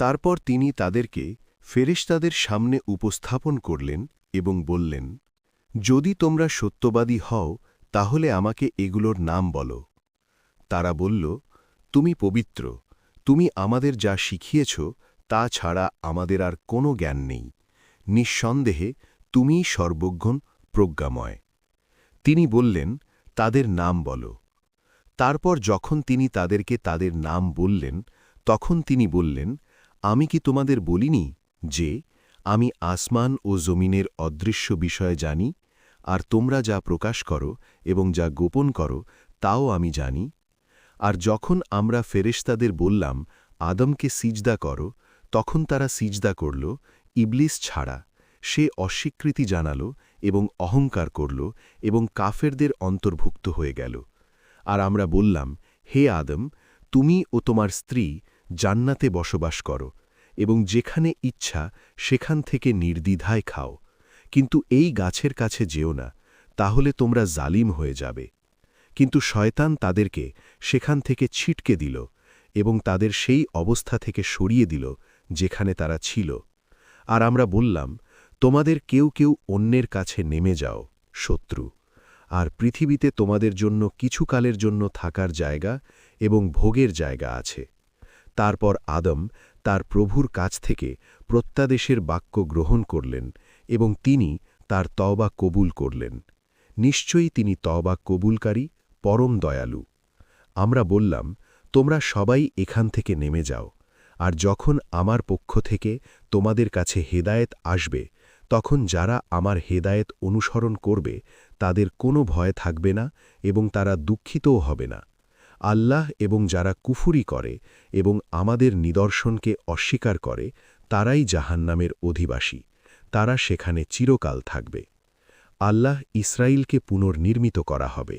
তারপর তিনি তাদেরকে ফেরেশতাদের সামনে উপস্থাপন করলেন এবং বললেন, যদি তোমরা সত্যবাদী হও তাহলে আমাকে এগুলোর নাম বলো। তারা বলল, তুমি পবিত্র, তুমি আমাদের যা শিখিয়েছ তা ছাড়া আমাদের আর কোনো জ্ঞান নেই। নিঃসন্দেহে তুমিই সর্বজ্ঞ প্রজ্ঞাময়। তিনি বললেন, তাদের নাম বলো। তারপর যখন তিনি তাদেরকে তাদের নাম বললেন, তখন তিনি বললেন, আমি কি তোমাদের বলিনি যে আমি আসমান ও জমিনের অদৃশ্য বিষয় জানি, আর তোমরা যা প্রকাশ করো এবং যা গোপন করো তাও আমি জানি। আর যখন আমরা ফেরেশতাদের বললাম, আদমকে সিজদা করো, তখন তারা সিজদা করল, ইবলিস ছাড়া। সে অস্বীকৃতি জানাল এবং অহংকার করল এবং কাফেরদের অন্তর্ভুক্ত হয়ে গেল। আর আমরা বললাম, হে আদম, তুমি ও তোমার স্ত্রী জান্নাতে বসবাস করো এবং যেখানে ইচ্ছা সেখান থেকে নির্দ্বিধায় খাও, কিন্তু এই গাছের কাছে যেও না, তাহলে তোমরা জালিম হয়ে যাবে। কিন্তু শয়তান তাদেরকে সেখান থেকে ছিটকে দিল এবং তাদের সেই অবস্থা থেকে সরিয়ে দিল যেখানে তারা ছিল। আর আমরা বললাম, তোমাদের কেউ কেউ অন্যের কাছে নেমে যাও, শত্রু, আর পৃথিবীতে তোমাদের জন্য কিছুকালের জন্য থাকার জায়গা এবং ভোগের জায়গা আছে। তারপর আদম তার প্রভুর কাছ থেকে প্রত্যাদেশের বাক্য গ্রহণ করলেন এবং তিনি তার তওবা কবুল করলেন। নিশ্চয়ই তিনি তওবা কবুলকারী, পরম দয়ালু। আমরা বললাম, তোমরা সবাই এখান থেকে নেমে যাও, আর যখন আমার পক্ষ থেকে তোমাদের কাছে হেদায়েত আসবে, তখন যারা আমার হেদায়েত অনুসরণ করবে তাদের কোনো ভয় থাকবে না এবং তারা দুঃখিতও হবে না। আল্লাহ এবং যারা কুফুরি করে এবং আমাদের নিদর্শনকে অস্বীকার করে তারাই জাহান্নামের অধিবাসী, তারা সেখানে চিরকাল থাকবে। আল্লাহ ইসরাইলকে পুনর্নির্মিত করা হবে।